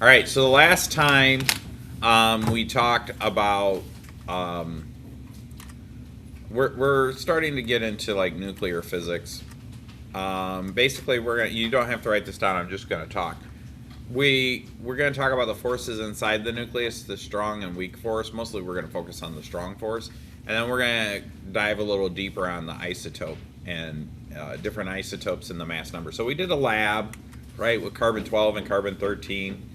All right, so the last time we talked about, we're starting to get into like nuclear physics. Basically, you don't have to write this down. I'm just gonna talk. We're gonna talk about the forces inside the nucleus, the strong and weak force. Mostly, we're gonna focus on the strong force, and then we're gonna dive a little deeper on the isotope and different isotopes and the mass number. So we did a lab, right, with carbon-12 and carbon-13.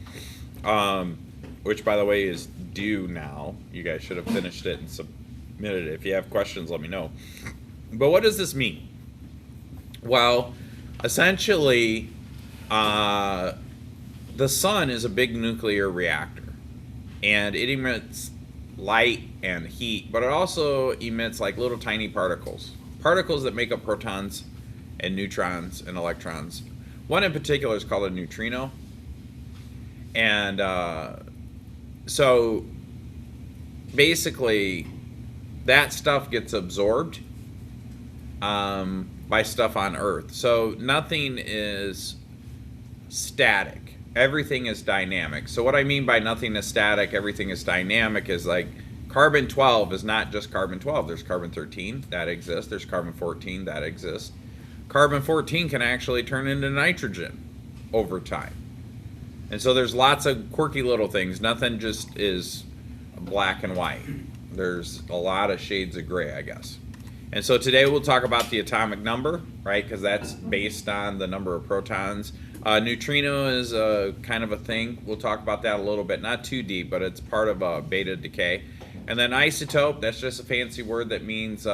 Which, by the way, is due now. You guys should have finished it and submitted it. If you have questions, let me know. But what does this mean? Well, essentially, the sun is a big nuclear reactor, and it emits light and heat, but it also emits like little tiny particles that make up protons and neutrons and electrons. One in particular is called a neutrino. And so basically that stuff gets absorbed by stuff on Earth. So nothing is static. Everything is dynamic. So what I mean by nothing is static, everything is dynamic is like carbon-12 is not just carbon-12. There's carbon-13 that exists. There's carbon-14 that exists. Carbon-14 can actually turn into nitrogen over time. And so there's lots of quirky little things. Nothing just is black and white. There's a lot of shades of gray, I guess. And so today we'll talk about the atomic number, right? Because that's based on the number of protons. Neutrino is kind of a thing. We'll talk about that a little bit. Not too deep, but it's part of beta decay. And then isotope, that's just a fancy word that means...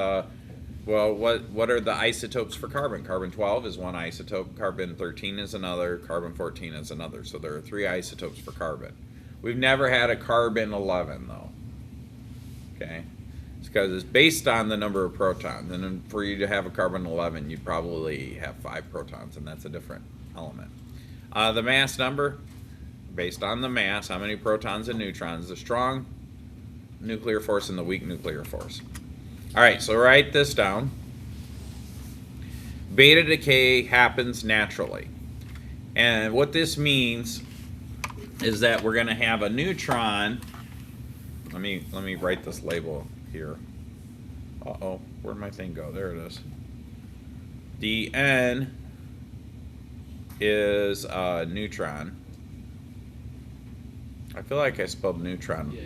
well, what are the isotopes for carbon? Carbon-12 is one isotope. Carbon-13 is another. Carbon-14 is another. So there are 3 isotopes for carbon. We've never had a carbon-11, though. Okay? It's because it's based on the number of protons. And then for you to have a carbon-11, you'd probably have 5 protons, and that's a different element. The mass number, based on the mass, how many protons and neutrons, the strong nuclear force and the weak nuclear force. All right, so write this down. Beta decay happens naturally. And what this means is that we're going to have a neutron. Let me write this label here. Uh-oh, where'd my thing go? There it is. The N is a neutron. I feel like I spelled neutron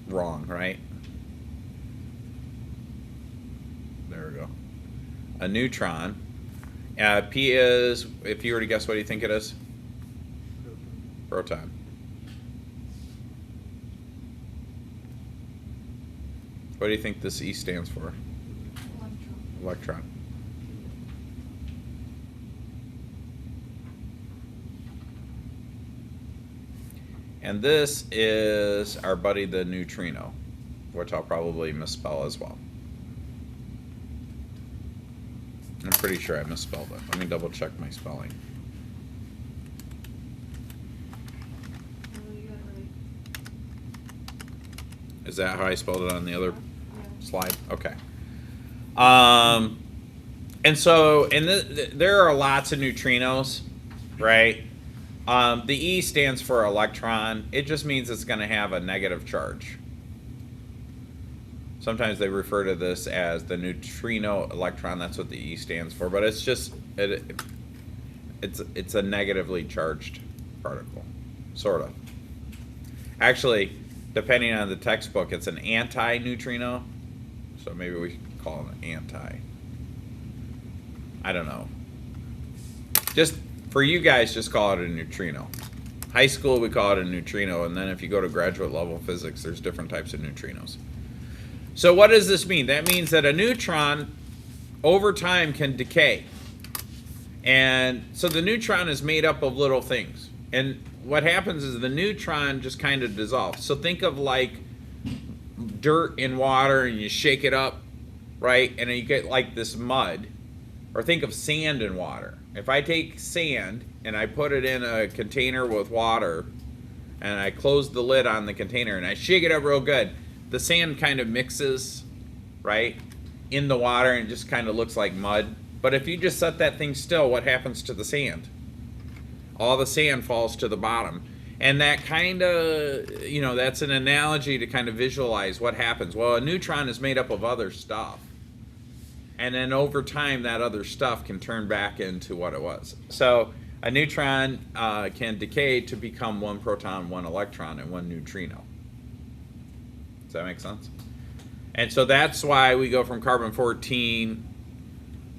wrong, right? There we go. A neutron. P is, if you were to guess, what do you think it is? Proton. What do you think this E stands for? Electron. And this is our buddy the neutrino, which I'll probably misspell as well. I'm pretty sure I misspelled it. Let me double check my spelling. Is that how I spelled it on the other slide? Okay. And so, there are lots of neutrinos, right? The E stands for electron. It just means it's going to have a negative charge. Sometimes they refer to this as the neutrino electron. That's what the E stands for. But it's just it's a negatively charged particle, sort of. Actually, depending on the textbook, it's an anti-neutrino. So maybe we can call it an anti. I don't know. Just for you guys, just call it a neutrino. High school, we call it a neutrino, and then if you go to graduate level physics, there's different types of neutrinos. So what does this mean? That means that a neutron over time can decay. And so the neutron is made up of little things. And what happens is the neutron just kind of dissolves. So think of like dirt in water and you shake it up, right? And then you get like this mud. Or think of sand in water. If I take sand and I put it in a container with water and I close the lid on the container and I shake it up real good, the sand kind of mixes, right, in the water and just kind of looks like mud. But if you just set that thing still, what happens to the sand? All the sand falls to the bottom. And that kind of, that's an analogy to kind of visualize what happens. Well, a neutron is made up of other stuff. And then over time, that other stuff can turn back into what it was. So a neutron can decay to become one proton, one electron, and one neutrino. Does that make sense? And so that's why we go from carbon-14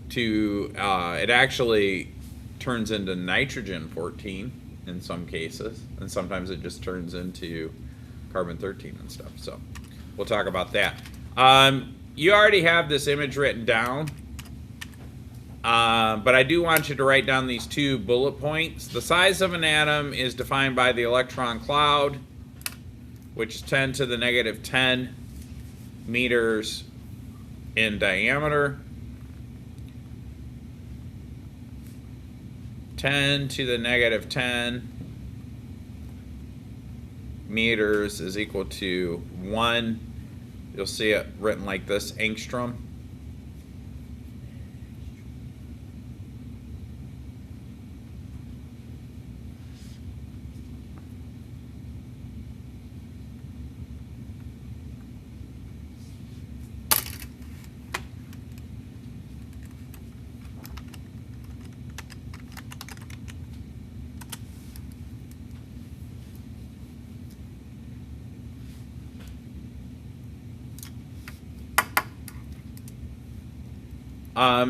to, it actually turns into nitrogen-14 in some cases. And sometimes it just turns into carbon-13 and stuff. So we'll talk about that. You already have this image written down, but I do want you to write down these 2 bullet points. The size of an atom is defined by the electron cloud, which is 10 to the negative 10 meters in diameter. 10 to the negative 10 meters is equal to 1. You'll see it written like this, angstrom.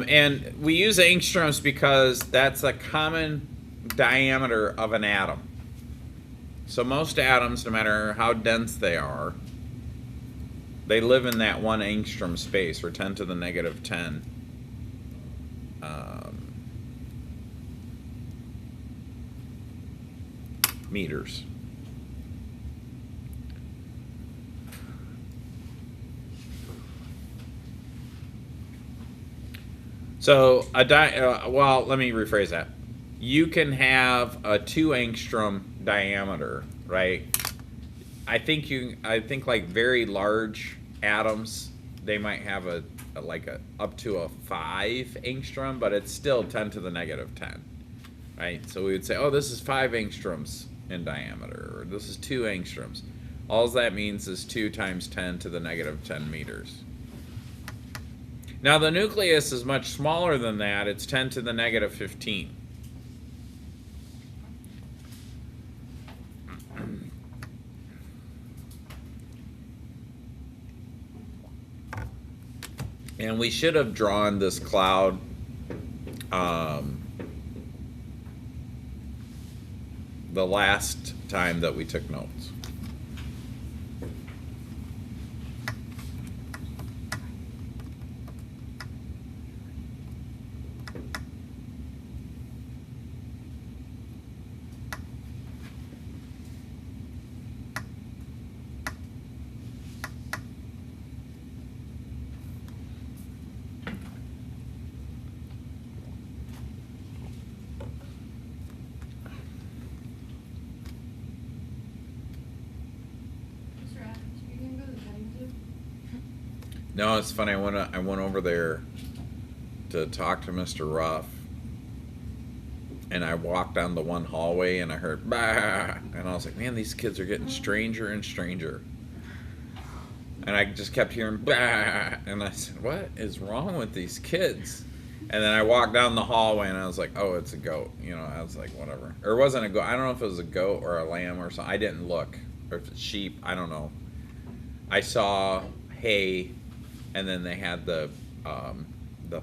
And we use angstroms because that's a common diameter of an atom. So most atoms, no matter how dense they are, they live in that 1 angstrom space, or 10 to the negative 10 meters. So well, let me rephrase that. You can have a 2 angstrom diameter, right? I think like very large atoms, they might have a up to a 5 angstrom, but it's still 10 to the negative 10, right? So we would say, oh, this is 5 angstroms in diameter, or this is 2 angstroms. All that means is 2 times 10 to the negative 10 meters. Now the nucleus is much smaller than that. It's 10 to the negative 15. And we should have drawn this cloud the last time that we took notes. No, it's funny. I went over there to talk to Mr. Ruff, and I walked down the one hallway, and I heard bah, and I was like, man, these kids are getting stranger and stranger. And I just kept hearing bah, and I said, what is wrong with these kids? And then I walked down the hallway, and I was like, oh, it's a goat. I was like, whatever. Or it wasn't a goat. I don't know if it was a goat or a lamb or something. I didn't look. Or if it's sheep. I don't know. I saw hay. And then they had the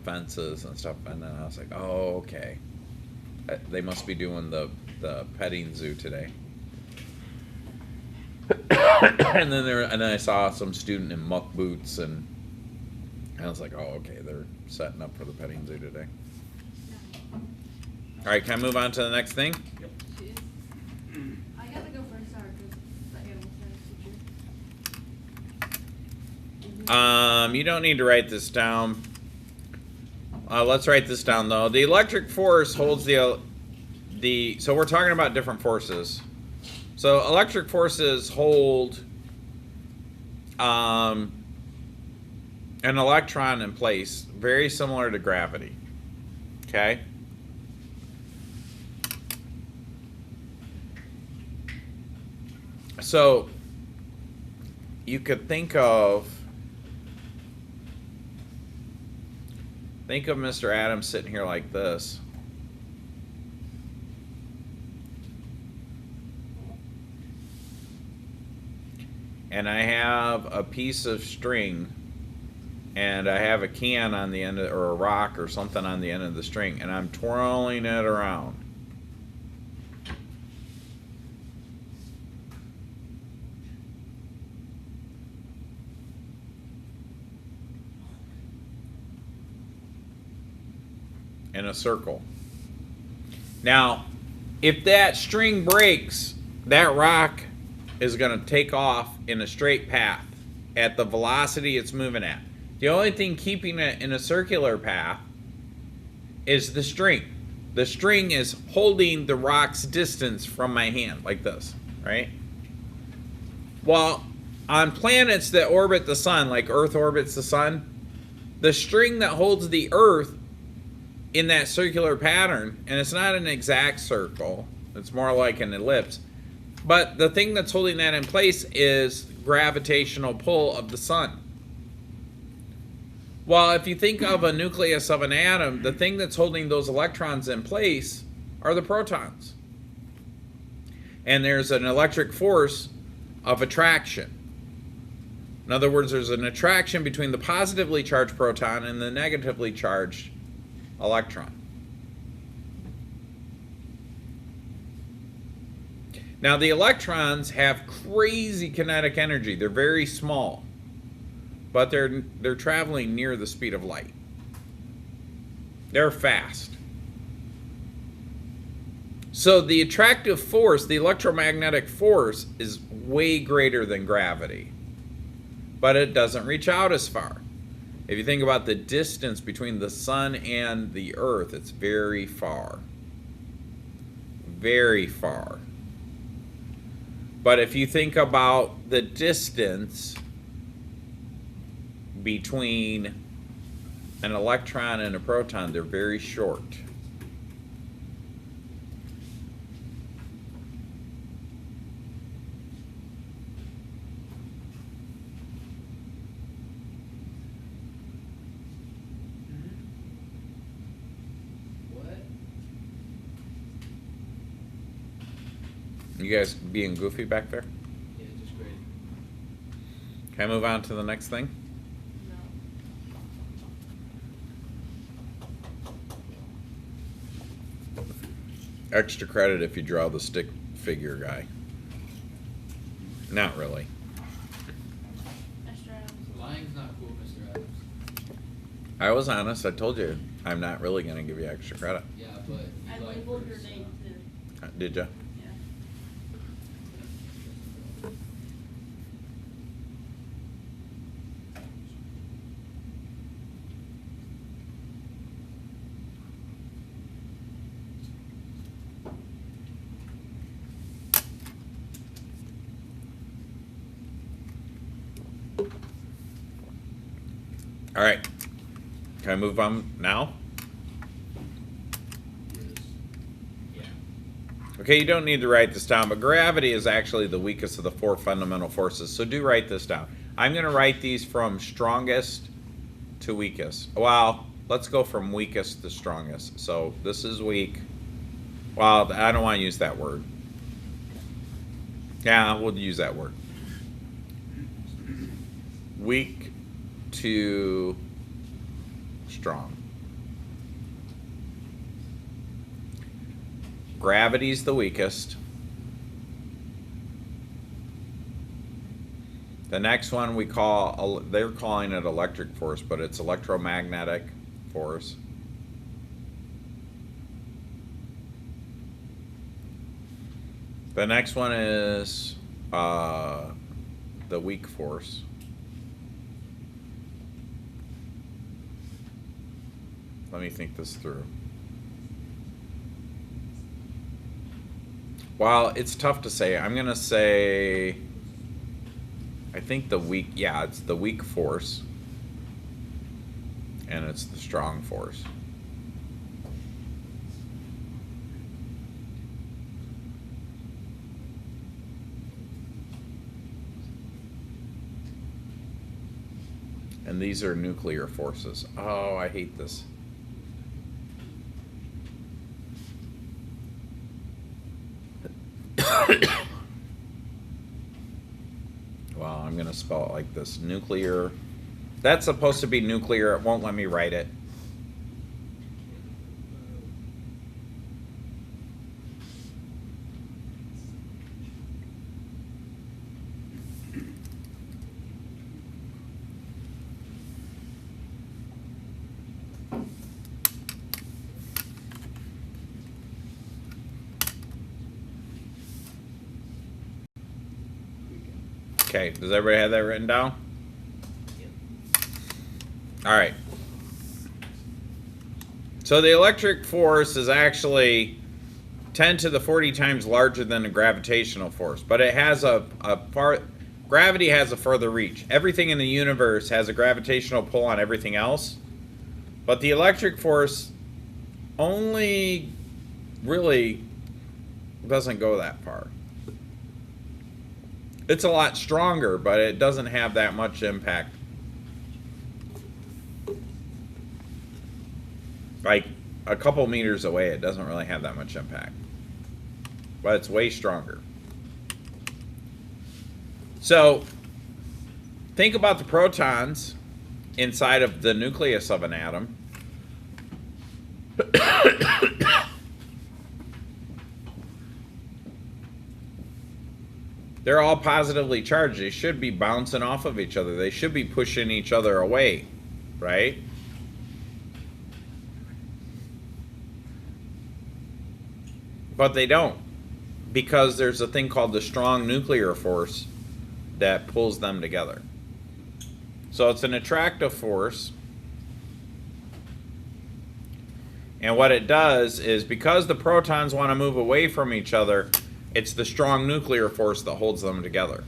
fences and stuff, and then I was like, oh, okay. They must be doing the petting zoo today. and then I saw some student in muck boots, and I was like, oh, okay, they're setting up for the petting zoo today. All right, can I move on to the next thing? Yep. I gotta go first, sorry, because the animal science teacher. You don't need to write this down. Let's write this down though. The electric force holds so we're talking about different forces. So electric forces hold an electron in place, very similar to gravity. Okay? So you could think of Mr. Adams sitting here like this. And I have a piece of string, and I have a can on the end of, or a rock or something on the end of the string, and I'm twirling it around. In a circle. Now, if that string breaks, that rock is going to take off in a straight path at the velocity it's moving at. The only thing keeping it in a circular path is the string. The string is holding the rock's distance from my hand, like this, right? Well, on planets that orbit the sun, like Earth orbits the sun, the string that holds the Earth in that circular pattern, and it's not an exact circle, it's more like an ellipse, but the thing that's holding that in place is gravitational pull of the sun. Well, if you think of a nucleus of an atom, the thing that's holding those electrons in place are the protons. And there's an electric force of attraction. In other words, there's an attraction between the positively charged proton and the negatively charged electron. Now, the electrons have crazy kinetic energy. They're very small, but they're traveling near the speed of light. They're fast. So the attractive force, the electromagnetic force, is way greater than gravity, but it doesn't reach out as far. If you think about the distance between the sun and the earth, it's very far. Very far. But if you think about the distance between an electron and a proton, they're very short. You guys being goofy back there? Yeah, just great. Can I move on to the next thing? No. Extra credit if you draw the stick figure guy. Not really. Mr. Adams. Lying's not cool, Mr. Adams. I was honest. I told you I'm not really going to give you extra credit. Yeah, but I you lied labeled your first, name too. Did ya? Yeah. All right. Can I move on now? Yeah. Okay, you don't need to write this down, but gravity is actually the weakest of the four fundamental forces, so do write this down. I'm going to write these from strongest to weakest. Well, let's go from weakest to strongest. So this is weak. Well, I don't want to use that word. Yeah, we'll use that word. Weak to strong. Gravity's the weakest. The next one we call, they're calling it electric force, but it's electromagnetic force. The next one is the weak force. Let me think this through. Well, it's tough to say. I'm going to say, I think the weak, yeah, it's the weak force. And it's the strong force. And these are nuclear forces. Oh, I hate this. Well, I'm going to spell it like this. Nuclear. That's supposed to be nuclear. It won't let me write it. Okay, does everybody have that written down? All right. So the electric force is actually 10 to the 40 times larger than the gravitational force, but it has gravity has a further reach. Everything in the universe has a gravitational pull on everything else, but the electric force only really doesn't go that far. It's a lot stronger, but it doesn't have that much impact. Like a couple meters away, it doesn't really have that much impact. But it's way stronger. So, think about the protons inside of the nucleus of an atom. They're all positively charged. They should be bouncing off of each other. They should be pushing each other away, right? But they don't, because there's a thing called the strong nuclear force that pulls them together. So it's an attractive force. And what it does is, because the protons want to move away from each other, it's the strong nuclear force that holds them together.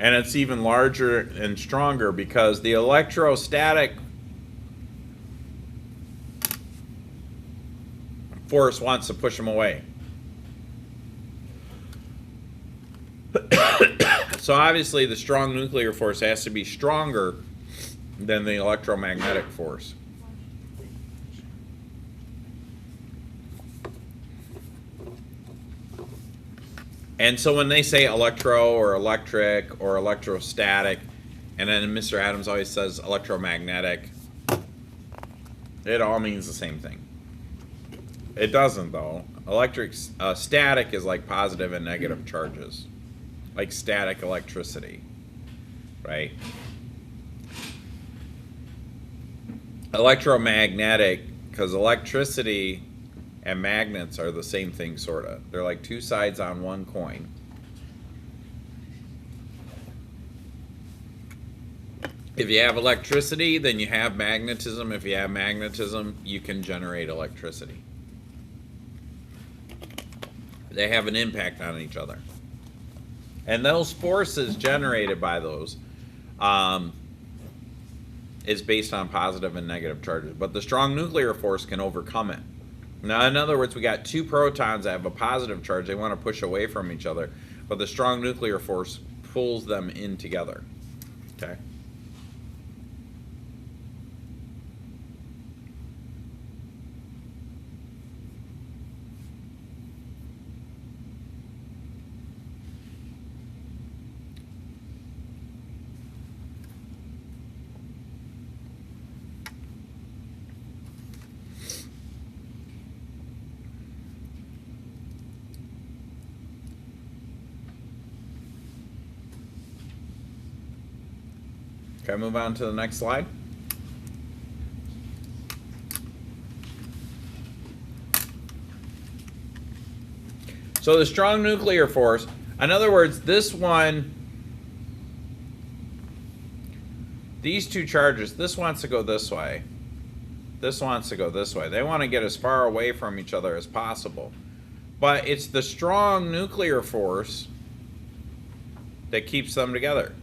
And it's even larger and stronger because the electrostatic force wants to push them away. So obviously the strong nuclear force has to be stronger than the electromagnetic force. And so when they say electro or electric or electrostatic, and then Mr. Adams always says electromagnetic, it all means the same thing. It doesn't, though. Static is like positive and negative charges, like static electricity, right? Electromagnetic, because electricity and magnets are the same thing, sort of. They're like two sides on one coin. If you have electricity, then you have magnetism. If you have magnetism, you can generate electricity. They have an impact on each other. And those forces generated by those is based on positive and negative charges. But the strong nuclear force can overcome it. Now, in other words, we got two protons that have a positive charge. They want to push away from each other. But the strong nuclear force pulls them in together. Okay? Can I move on to the next slide? So the strong nuclear force, in other words, this one, these two charges, this wants to go this way. This wants to go this way. They want to get as far away from each other as possible. But it's the strong nuclear force that keeps them together.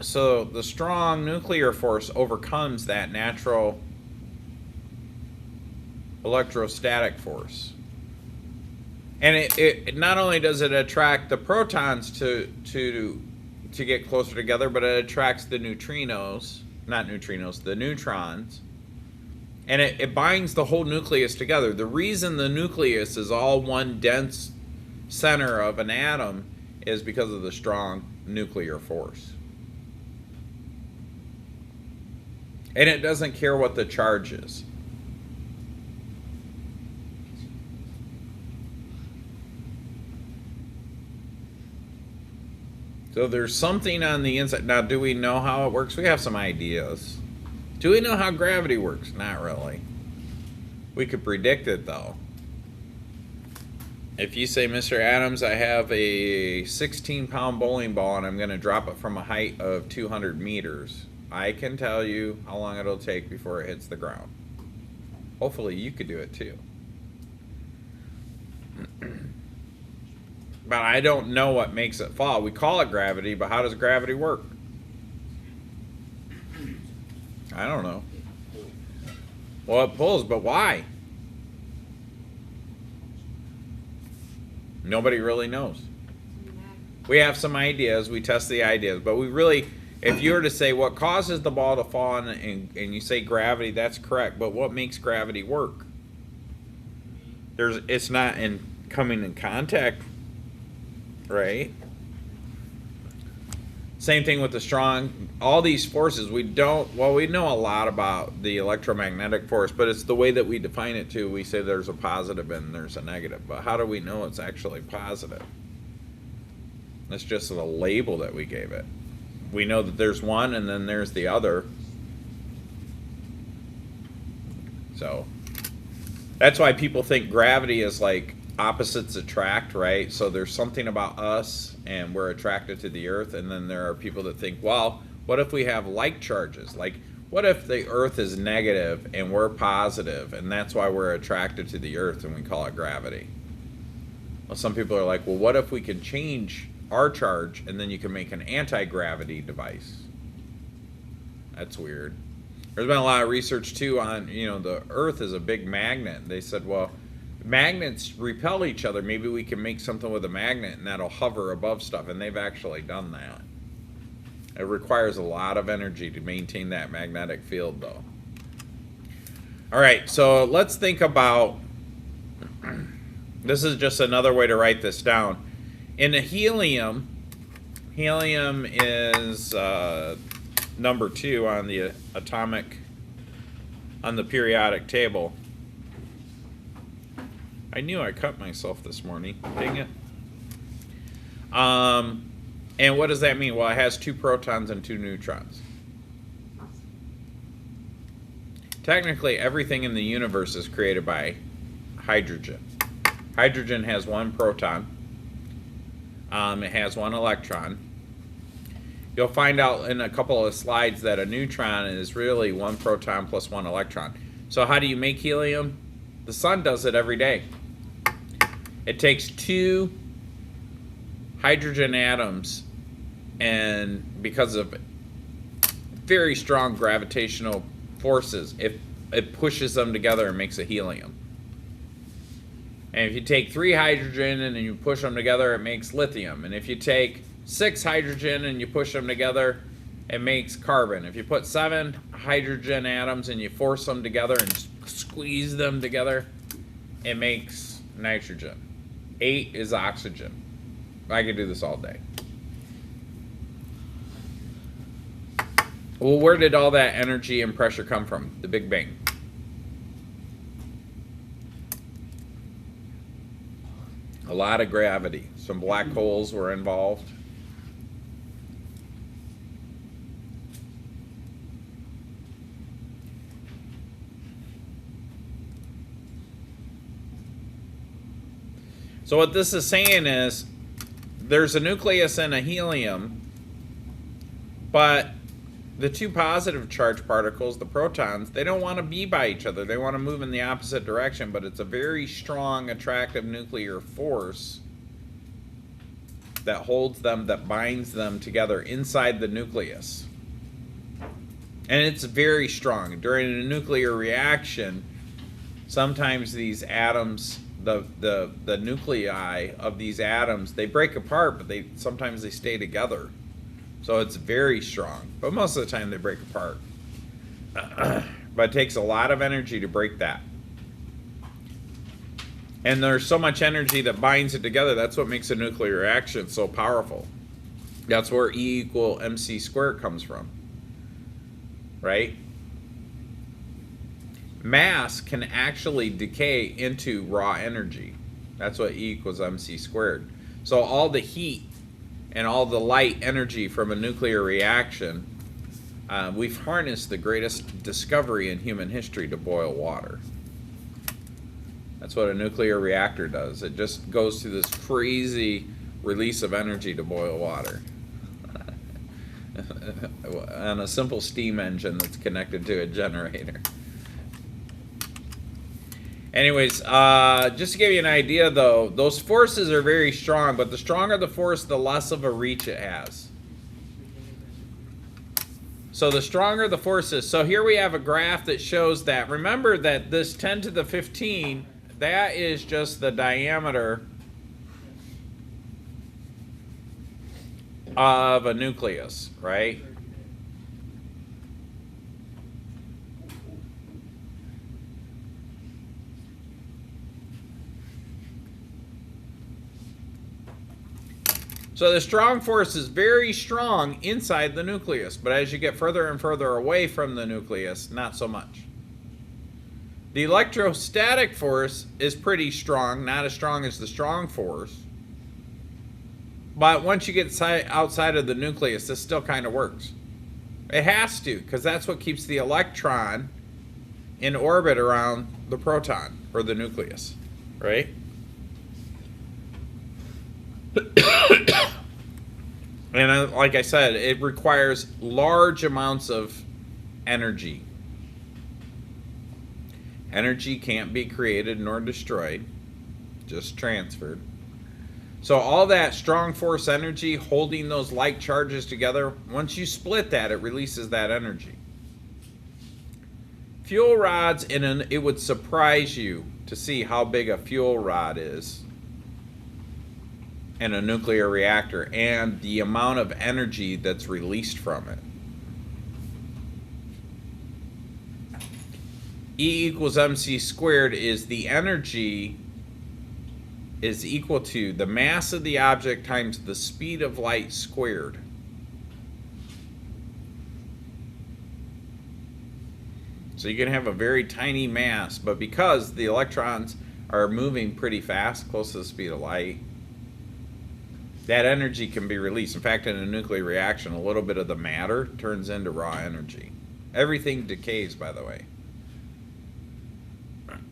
So the strong nuclear force overcomes that natural electrostatic force. And it not only does it attract the protons to get closer together, but it attracts the neutrinos, not neutrinos, the neutrons. And it binds the whole nucleus together. The reason the nucleus is all one dense center of an atom is because of the strong nuclear force. And it doesn't care what the charge is. So there's something on the inside. Now, do we know how it works? We have some ideas. Do we know how gravity works? Not really. We could predict it, though. If you say, Mr. Adams, I have a 16-pound bowling ball and I'm going to drop it from a height of 200 meters, I can tell you how long it'll take before it hits the ground. Hopefully you could do it too. But I don't know what makes it fall. We call it gravity, but how does gravity work? I don't know. Well, it pulls, but why? Nobody really knows. We have some ideas. We test the ideas, but we really, if you were to say what causes the ball to fall and you say gravity, that's correct. But what makes gravity work? It's not in coming in contact, right? Same thing with the strong, all these forces, we know a lot about the electromagnetic force, but it's the way that we define it too. We say there's a positive and there's a negative, but how do we know it's actually positive? That's just a label that we gave it. We know that there's one and then there's the other. So that's why people think gravity is like opposites attract, right? So there's something about us and we're attracted to the earth, and then there are people that think, well, what if we have like charges? Like, what if the earth is negative and we're positive, and that's why we're attracted to the earth and we call it gravity? Well, some people are like, well, what if we can change our charge and then you can make an anti-gravity device? That's weird. There's been a lot of research too on, the earth is a big magnet. They said, well, magnets repel each other. Maybe we can make something with a magnet and that'll hover above stuff. And they've actually done that. It requires a lot of energy to maintain that magnetic field, though. All right, so let's think about, this is just another way to write this down. In a helium is number 2 on the on the periodic table. I knew I cut myself this morning. Dang it. And what does that mean? Well, it has 2 protons and 2 neutrons. Technically, everything in the universe is created by hydrogen. Hydrogen has 1 proton. It has 1 electron. You'll find out in a couple of slides that a neutron is really 1 proton plus 1 electron. So how do you make helium? The sun does it every day. It takes 2 hydrogen atoms, and because of very strong gravitational forces, it pushes them together and makes a helium. And if you take 3 hydrogen and then you push them together, it makes lithium. And if you take 6 hydrogen and you push them together, it makes carbon. If you put 7 hydrogen atoms and you force them together and squeeze them together, it makes nitrogen. 8 is oxygen. I could do this all day. Well, where did all that energy and pressure come from? The Big Bang. A lot of gravity. Some black holes were involved. So what this is saying is there's a nucleus in a helium, but the 2 positive charged particles, the protons, they don't want to be by each other. They want to move in the opposite direction, but it's a very strong attractive nuclear force that holds them, that binds them together inside the nucleus. And it's very strong. During a nuclear reaction, sometimes these atoms, the nuclei of these atoms, they break apart, but sometimes they stay together. So it's very strong, but most of the time they break apart. But it takes a lot of energy to break that. And there's so much energy that binds it together. That's what makes a nuclear reaction so powerful. That's where E equal mc squared comes from. Right? Mass can actually decay into raw energy. That's what E equals mc squared. So all the heat and all the light energy from a nuclear reaction, we've harnessed the greatest discovery in human history to boil water. That's what a nuclear reactor does. It just goes through this crazy release of energy to boil water. On a simple steam engine that's connected to a generator. Anyways, just to give you an idea though, those forces are very strong, but the stronger the force, the less of a reach it has. So the stronger the force is. So here we have a graph that shows that. Remember that this 10 to the 15, that is just the diameter of a nucleus, right? So the strong force is very strong inside the nucleus, but as you get further and further away from the nucleus, not so much. The electrostatic force is pretty strong, not as strong as the strong force. But once you get outside of the nucleus, this still kind of works. It has to, because that's what keeps the electron in orbit around the proton, or the nucleus, right? And like I said, it requires large amounts of energy. Energy can't be created nor destroyed, just transferred. So all that strong force energy holding those like charges together, once you split that, it releases that energy. Fuel rods, it would surprise you to see how big a fuel rod is in a nuclear reactor and the amount of energy that's released from it. E equals mc squared is the energy is equal to the mass of the object times the speed of light squared. So you can have a very tiny mass, but because the electrons are moving pretty fast, close to the speed of light, that energy can be released. In fact, in a nuclear reaction, a little bit of the matter turns into raw energy. Everything decays, by the way.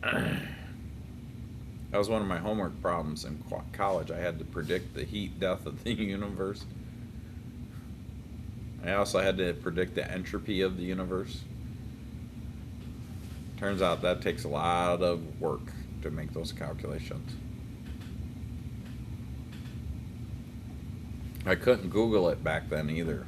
That was one of my homework problems in college. I had to predict the heat death of the universe. I also had to predict the entropy of the universe. Turns out that takes a lot of work to make those calculations. I couldn't Google it back then either.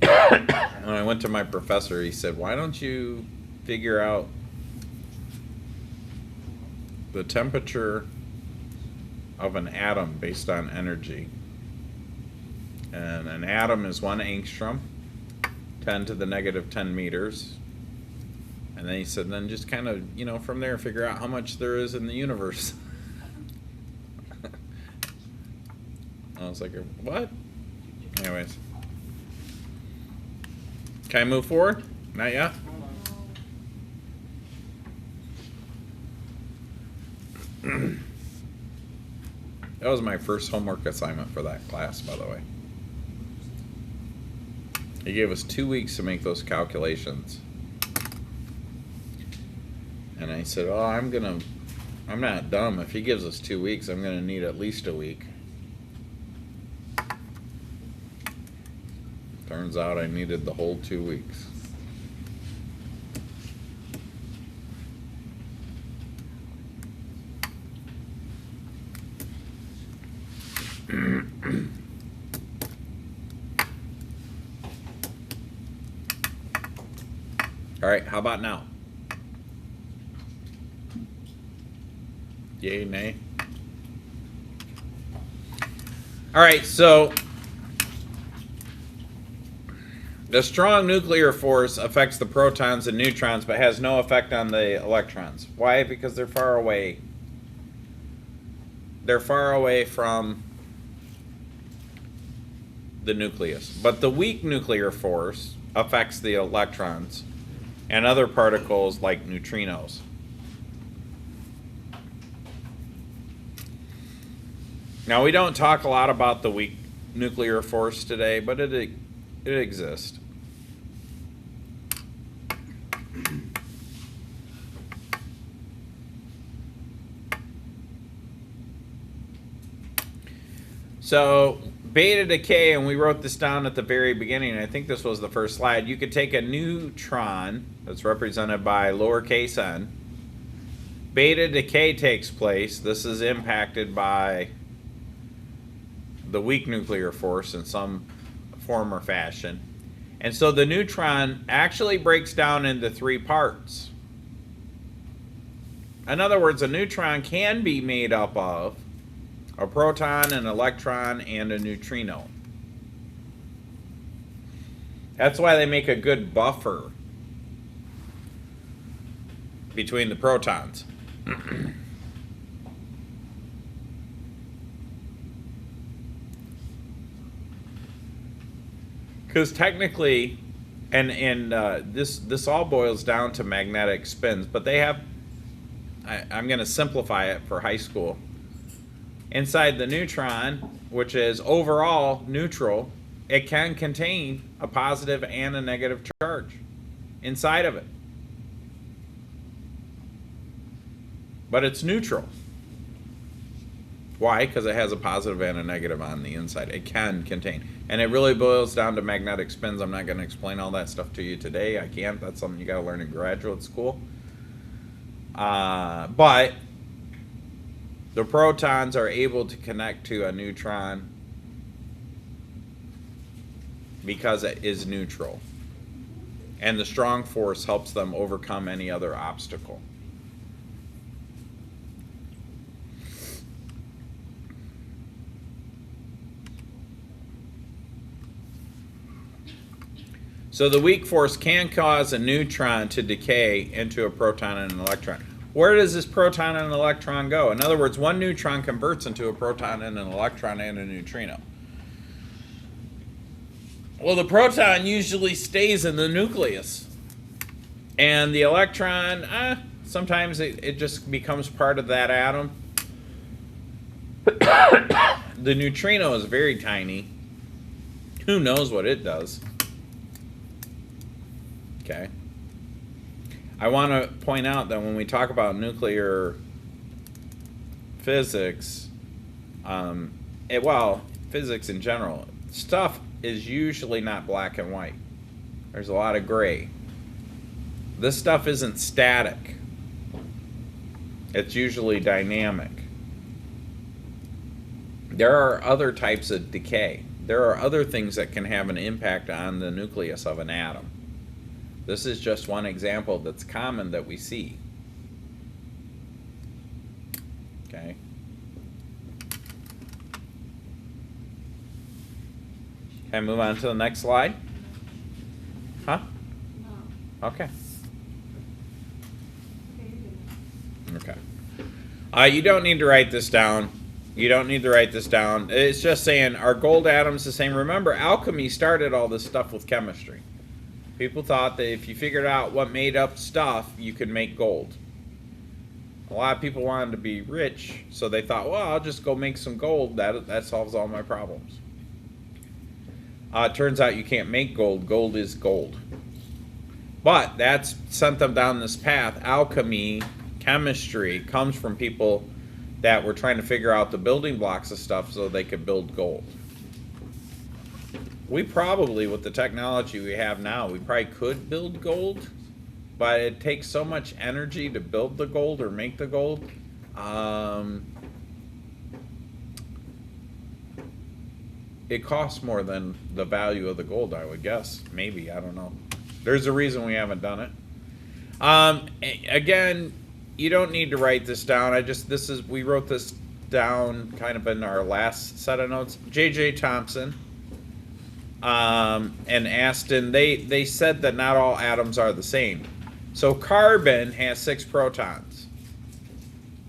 When I went to my professor, he said, "Why don't you figure out the temperature of an atom based on energy?" And an atom is 1 angstrom, 10 to the negative 10 meters. And then he said, then just kind of, from there figure out how much there is in the universe. I was like, what? Anyways. Can I move forward? Not yet? That was my first homework assignment for that class, by the way. He gave us 2 weeks to make those calculations. And I said, oh, I'm not dumb. If he gives us 2 weeks, I'm gonna need at least a week. Turns out I needed the whole 2 weeks. All right, how about now? Yay, nay? All right, so the strong nuclear force affects the protons and neutrons but has no effect on the electrons. Why? Because they're far away. They're far away from the nucleus. But the weak nuclear force affects the electrons and other particles like neutrinos. Now, we don't talk a lot about the weak nuclear force today, but it exists. So, beta decay, and we wrote this down at the very beginning, I think this was the first slide. You could take a neutron, that's represented by lowercase n. Beta decay takes place. This is impacted by the weak nuclear force in some form or fashion. And so the neutron actually breaks down into 3 parts. In other words, a neutron can be made up of a proton, an electron, and a neutrino. That's why they make a good buffer between the protons. Because technically, and this all boils down to magnetic spins, but they have, I'm going to simplify it for high school. Inside the neutron, which is overall neutral, it can contain a positive and a negative charge inside of it. But it's neutral. Why? Because it has a positive and a negative on the inside. It can contain. And it really boils down to magnetic spins. I'm not going to explain all that stuff to you today. I can't. That's something you got to learn in graduate school. But the protons are able to connect to a neutron because it is neutral. And the strong force helps them overcome any other obstacle. So the weak force can cause a neutron to decay into a proton and an electron. Where does this proton and electron go? In other words, one neutron converts into a proton and an electron and a neutrino. Well, the proton usually stays in the nucleus. And the electron, sometimes it just becomes part of that atom. The neutrino is very tiny. Who knows what it does? Okay. I want to point out that when we talk about nuclear physics, physics in general, stuff is usually not black and white. There's a lot of gray. This stuff isn't static. It's usually dynamic. There are other types of decay. There are other things that can have an impact on the nucleus of an atom. This is just one example that's common that we see. Okay. Can I move on to the next slide? Huh? No. Okay. Okay, you're good. Okay. You don't need to write this down. You don't need to write this down. It's just saying, are gold atoms the same? Remember, alchemy started all this stuff with chemistry. People thought that if you figured out what made up stuff, you could make gold. A lot of people wanted to be rich, so they thought, well, I'll just go make some gold. That solves all my problems. It turns out you can't make gold. Gold is gold. But that's sent them down this path. Alchemy, chemistry, comes from people that were trying to figure out the building blocks of stuff so they could build gold. We probably, with the technology we have now, we probably could build gold, but it takes so much energy to build the gold or make the gold. It costs more than the value of the gold, I would guess. Maybe, I don't know. There's a reason we haven't done it. Again, you don't need to write this down. We wrote this down kind of in our last set of notes. J.J. Thompson and Aston, they said that not all atoms are the same. So carbon has 6 protons.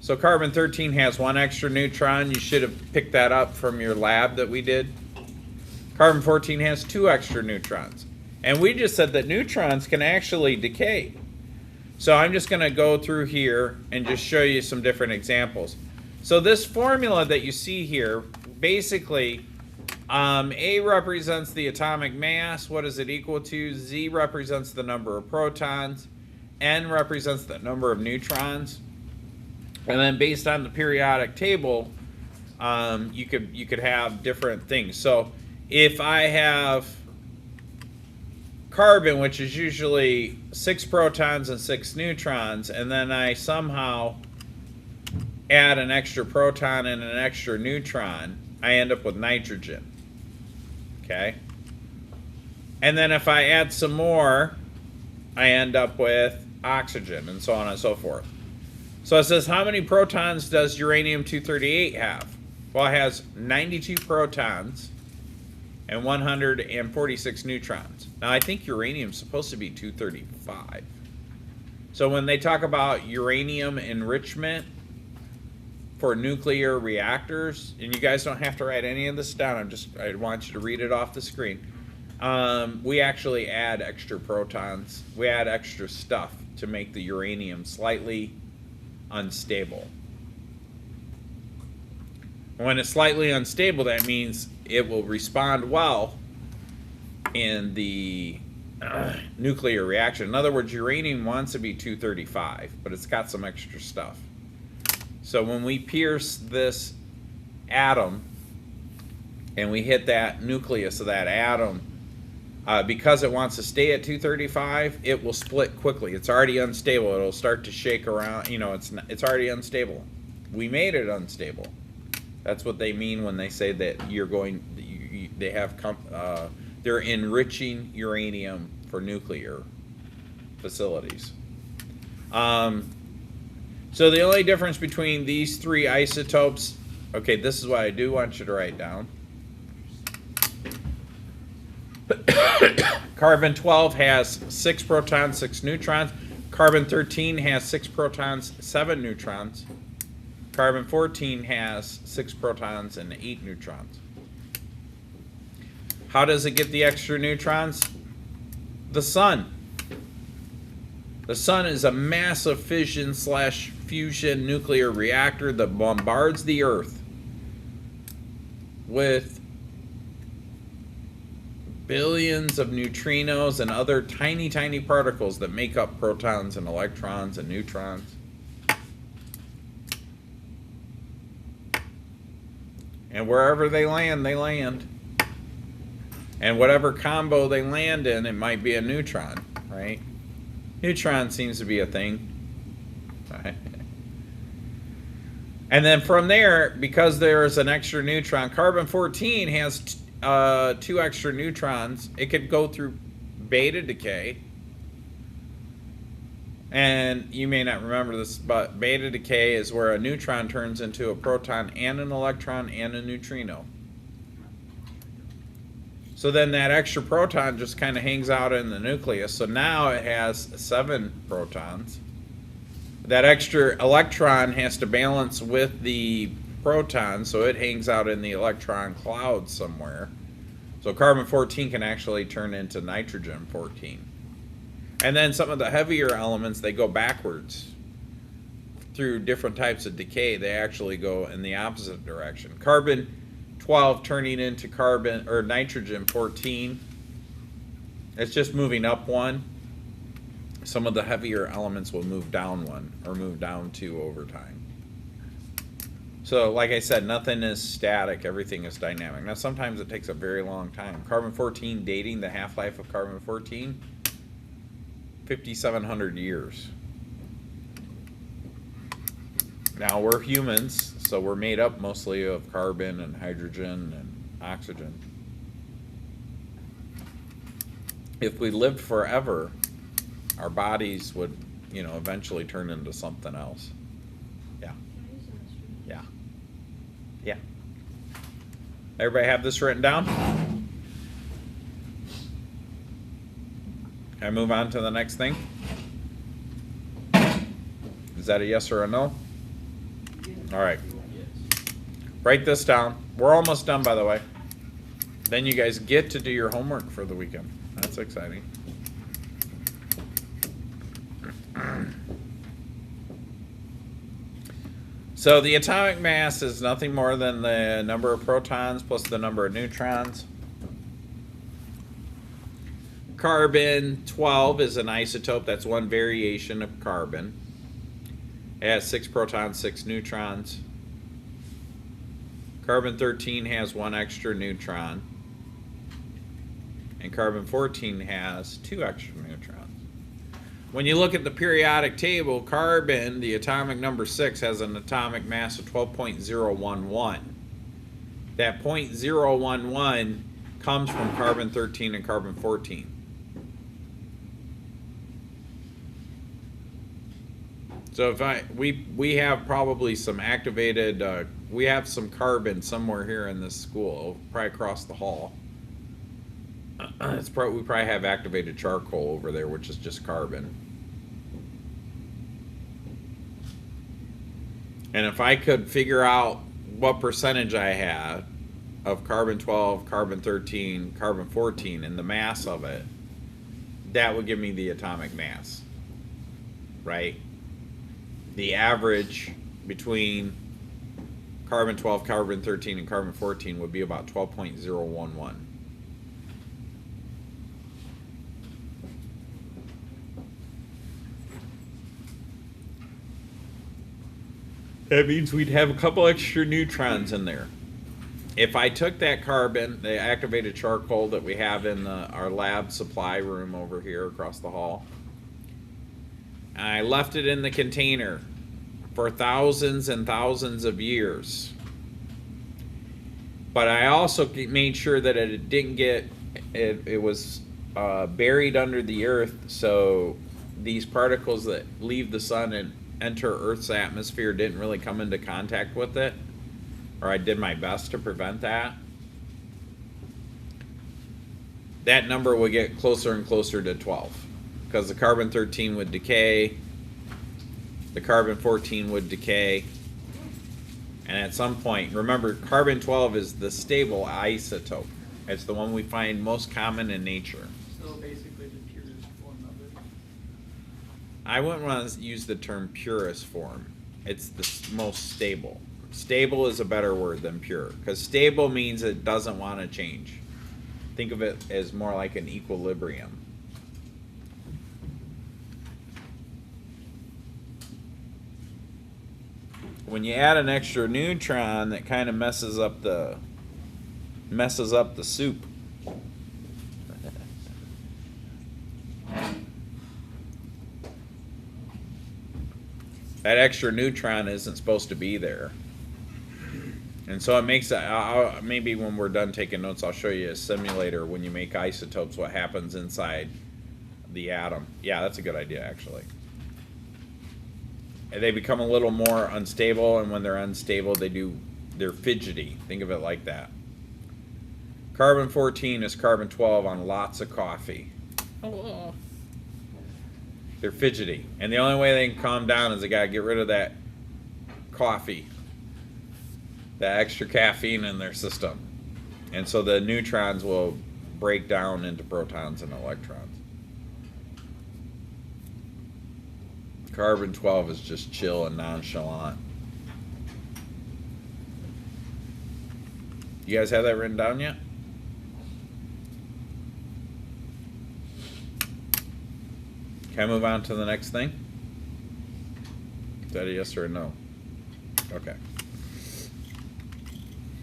So carbon-13 has 1 extra neutron. You should have picked that up from your lab that we did. Carbon-14 has 2 extra neutrons. And we just said that neutrons can actually decay. So I'm just going to go through here and just show you some different examples. So this formula that you see here, basically, A represents the atomic mass. What is it equal to? Z represents the number of protons. N represents the number of neutrons. And then based on the periodic table, you could have different things. So if I have carbon, which is usually 6 protons and 6 neutrons, and then I somehow add an extra proton and an extra neutron, I end up with nitrogen. Okay? And then if I add some more, I end up with oxygen, and so on and so forth. So it says, how many protons does uranium-238 have? Well, it has 92 protons and 146 neutrons. Now, I think uranium is supposed to be 235. So when they talk about uranium enrichment for nuclear reactors, and you guys don't have to write any of this down, I want you to read it off the screen. We actually add extra protons. We add extra stuff to make the uranium slightly unstable. When it's slightly unstable, that means it will respond well in the nuclear reaction. In other words, uranium wants to be 235, but it's got some extra stuff. So when we pierce this atom and we hit that nucleus of that atom, because it wants to stay at 235, it will split quickly. It's already unstable. It'll start to shake around. You know, it's already unstable. We made it unstable. That's what they mean when they say that they're enriching uranium for nuclear facilities. So the only difference between these 3 isotopes, okay, this is what I do want you to write down. Carbon-12 has 6 protons, 6 neutrons. Carbon-13 has 6 protons, 7 neutrons. Carbon-14 has 6 protons and 8 neutrons. How does it get the extra neutrons? The sun. The sun is a massive fission/fusion nuclear reactor that bombards the Earth with billions of neutrinos and other tiny, tiny particles that make up protons and electrons and neutrons. And wherever they land, they land. And whatever combo they land in, it might be a neutron, right? Neutron seems to be a thing. Right? And then from there, because there's an extra neutron, carbon-14 has 2 extra neutrons. It could go through beta decay. And you may not remember this, but beta decay is where a neutron turns into a proton and an electron and a neutrino. So then that extra proton just kind of hangs out in the nucleus. So now it has 7 protons. That extra electron has to balance with the proton, so it hangs out in the electron cloud somewhere. So carbon-14 can actually turn into nitrogen-14. And then some of the heavier elements, they go backwards. Through different types of decay, they actually go in the opposite direction. Carbon-12 turning into carbon or nitrogen-14. It's just moving up 1. Some of the heavier elements will move down 1 or move down 2 over time. So like I said, nothing is static, everything is dynamic. Now sometimes it takes a very long time. Carbon-14 dating, the half-life of carbon-14, 5,700 years. Now we're humans, so we're made up mostly of carbon and hydrogen and oxygen. If we lived forever, our bodies would you know, eventually turn into something else. Yeah. Can I use the restroom? Yeah. Yeah. Everybody have this written down? Can I move on to the next thing? Is that a yes or a no? All right. Yes. Write this down. We're almost done, by the way. Then you guys get to do your homework for the weekend. That's exciting. So the atomic mass is nothing more than the number of protons plus the number of neutrons. Carbon 12 is an isotope. That's one variation of carbon. It has 6 protons, 6 neutrons. Carbon 13 has 1 extra neutron. And carbon 14 has 2 extra neutrons. When you look at the periodic table, carbon, the atomic number 6, has an atomic mass of 12.011. That 0.011 comes from carbon 13 and carbon 14. So if we have probably some activated, we have some carbon somewhere here in this school, probably across the hall. We probably have activated charcoal over there, which is just carbon. And if I could figure out what percentage I had of carbon 12, carbon 13, carbon 14, and the mass of it, that would give me the atomic mass, right? The average between carbon 12, carbon 13, and carbon 14 would be about 12.011. That means we'd have a couple extra neutrons in there. If I took that carbon, the activated charcoal that we have in our lab supply room over here across the hall, and I left it in the container for thousands and thousands of years, but I also made sure that it didn't get, it was buried under the earth, so these particles that leave the sun and enter Earth's atmosphere didn't really come into contact with it, or I did my best to prevent that. That number would get closer and closer to 12, because the carbon 13 would decay, the carbon 14 would decay, and at some point, remember, carbon 12 is the stable isotope. It's the one we find most common in nature. So basically the purest form of it. I wouldn't want to use the term purest form. It's the most stable. Stable is a better word than pure, because stable means it doesn't want to change. Think of it as more like an equilibrium. When you add an extra neutron, that kind of messes up the soup. That extra neutron isn't supposed to be there. And so it makes it, maybe when we're done taking notes, I'll show you a simulator when you make isotopes, what happens inside the atom. Yeah, that's a good idea, actually. And they become a little more unstable, and when they're unstable, they're fidgety. Think of it like that. Carbon 14 is carbon 12 on lots of coffee. Oh. They're fidgety. And the only way they can calm down is they gotta get rid of that coffee, that extra caffeine in their system. And so the neutrons will break down into protons and electrons. Carbon 12 is just chill and nonchalant. You guys have that written down yet? Can I move on to the next thing? Is that a yes or a no? Okay.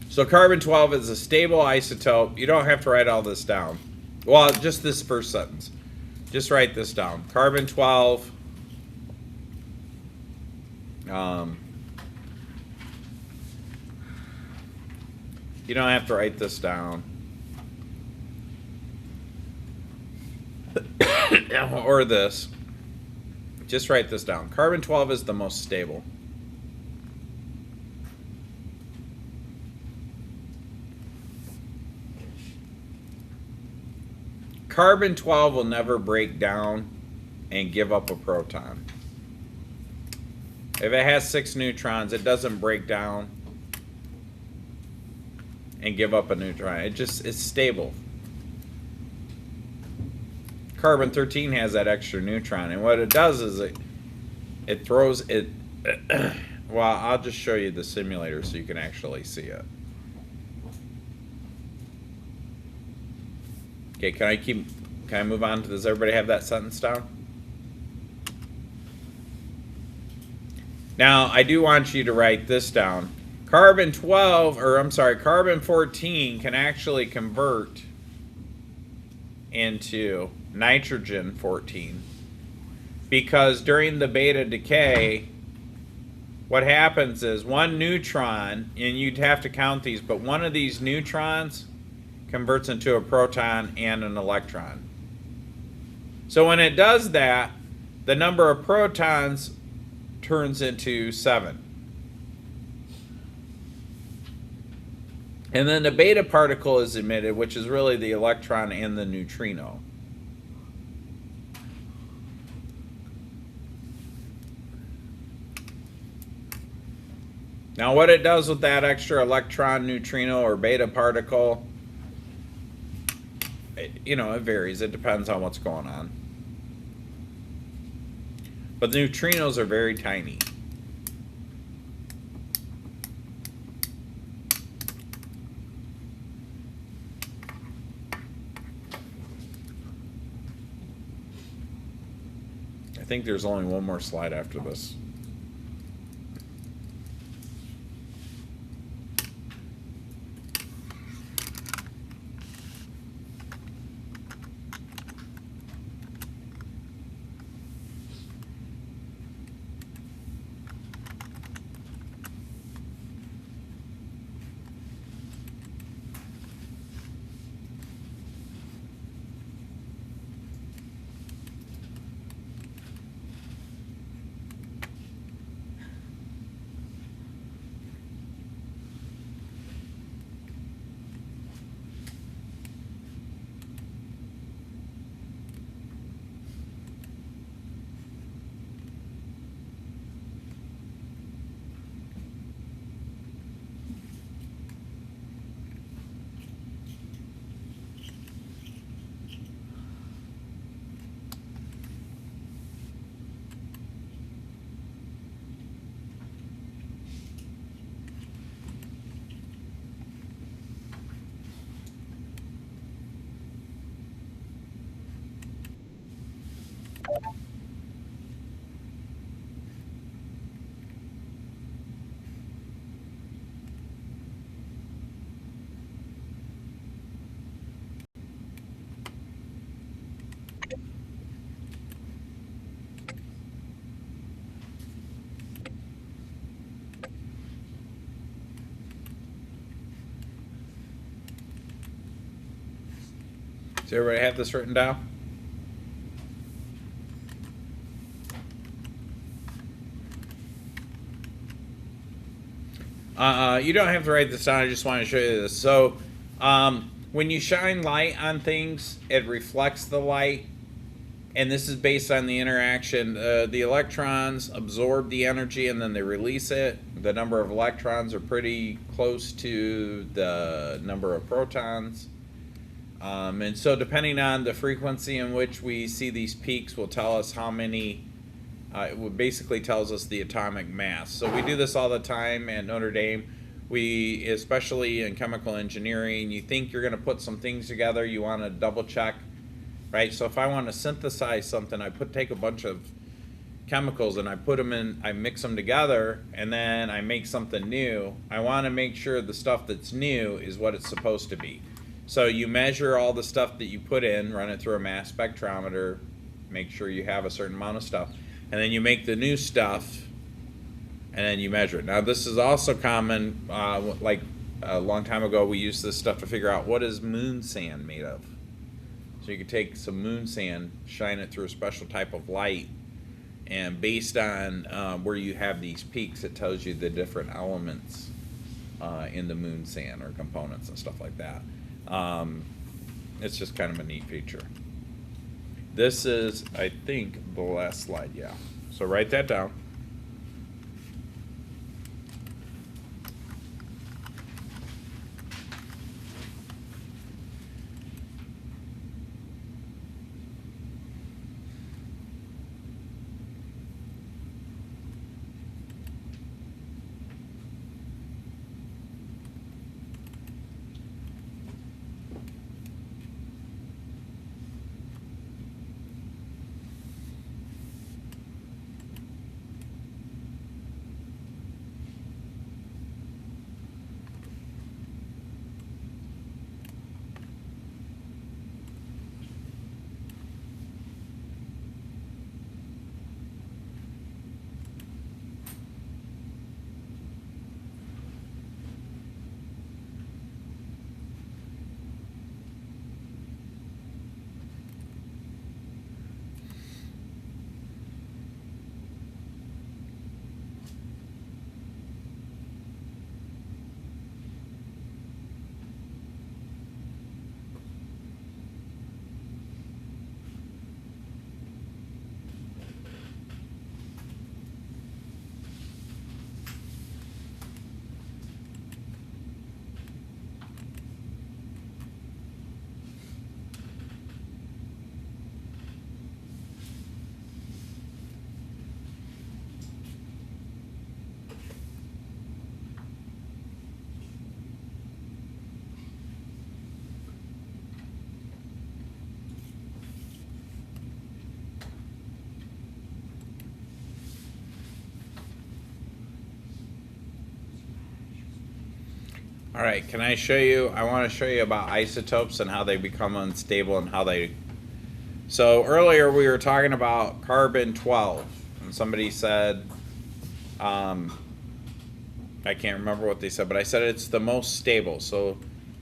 So carbon 12 is a stable isotope. You don't have to write all this down. Well, just this first sentence. Just write this down. Carbon 12 you don't have to write this down. Or this. Just write this down. Carbon-12 is the most stable. Carbon-12 will never break down and give up a proton. If it has 6 neutrons, it doesn't break down and give up a neutron. It's stable. Carbon-13 has that extra neutron, and what it does is it throws it. Well, I'll just show you the simulator so you can actually see it. Okay, can I move on to, does everybody have that sentence down? Now, I do want you to write this down. Carbon-14 can actually convert into nitrogen-14 because during the beta decay, what happens is one neutron, and you'd have to count these, but one of these neutrons converts into a proton and an electron. So when it does that, the number of protons turns into 7. And then the beta particle is emitted, which is really the electron and the neutrino. Now what it does with that extra electron, neutrino, or beta particle, it varies. It depends on what's going on. But the neutrinos are very tiny. I think there's only one more slide after this. Does everybody have this written down? You don't have to write this down. I just want to show you this. So when you shine light on things, it reflects the light. And this is based on the interaction. The electrons absorb the energy and then they release it. The number of electrons are pretty close to the number of protons. And so depending on the frequency in which we see these peaks will tell us how many, it basically tells us the atomic mass. So we do this all the time at Notre Dame. We, especially in chemical engineering, you think you're going to put some things together, you want to double check, right? So if I want to synthesize something, I take a bunch of chemicals and I put them in, I mix them together, and then I make something new. I want to make sure the stuff that's new is what it's supposed to be. So you measure all the stuff that you put in, run it through a mass spectrometer, make sure you have a certain amount of stuff, and then you make the new stuff, and then you measure it. Now this is also common, like a long time ago we used this stuff to figure out what is moon sand made of. So you could take some moon sand, shine it through a special type of light, And based on where you have these peaks, it tells you the different elements in the moon sand or components and stuff like that. It's just kind of a neat feature. This is, I think, the last slide, yeah. So write that down. All right, can I show you? I want to show you about isotopes and how they become unstable and how they. So earlier we were talking about carbon-12, and somebody said, I can't remember what they said, but I said it's the most stable. So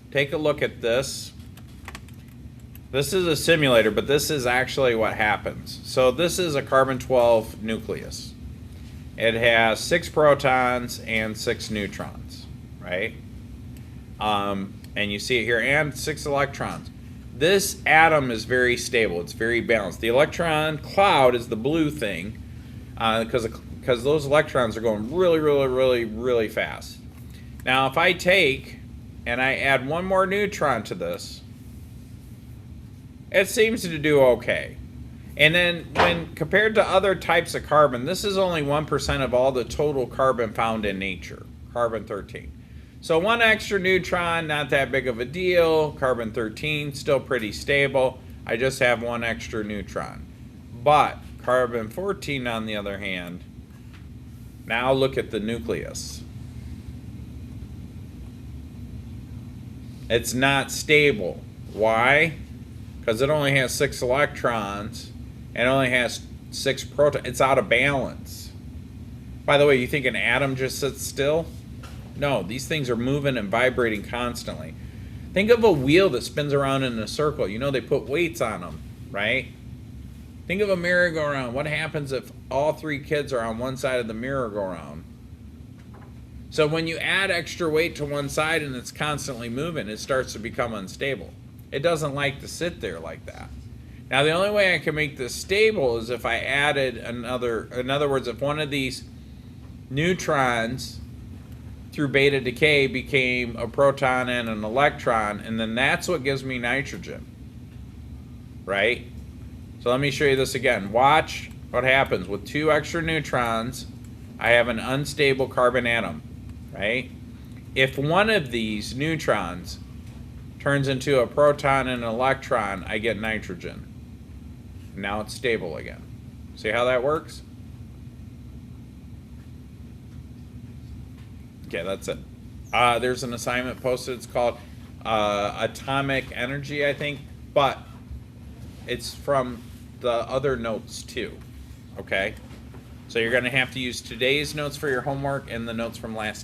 take a look at this. This is a simulator, but this is actually what happens. So this is a carbon-12 nucleus. It has 6 protons and 6 neutrons, right? And you see it here, and 6 electrons. This atom is very stable. It's very balanced. The electron cloud is the blue thing, because those electrons are going really, really, really, really fast. Now, if I take and I add one more neutron to this, it seems to do okay. And then when compared to other types of carbon, this is only 1% of all the total carbon found in nature, carbon-13. So one extra neutron, not that big of a deal. Carbon-13, still pretty stable. I just have one extra neutron. But carbon-14, on the other hand, now look at the nucleus. It's not stable. Why? Because it only has 6 electrons and it only has 6 protons. It's out of balance. By the way, you think an atom just sits still? No, these things are moving and vibrating constantly. Think of a wheel that spins around in a circle. You know, they put weights on them, right? Think of a merry-go-round. What happens if all 3 kids are on one side of the merry-go-round? So when you add extra weight to one side and it's constantly moving, it starts to become unstable. It doesn't like to sit there like that. Now, the only way I can make this stable is if I added another, in other words, if one of these neutrons through beta decay became a proton and an electron, and then that's what gives me nitrogen, right? So let me show you this again. Watch what happens with 2 extra neutrons. I have an unstable carbon atom, right? If one of these neutrons turns into a proton and an electron, I get nitrogen. Now it's stable again. See how that works? Okay, that's it. There's an assignment posted. It's called Atomic Energy, I think, but it's from the other notes too, okay? So you're going to have to use today's notes for your homework and the notes from last time.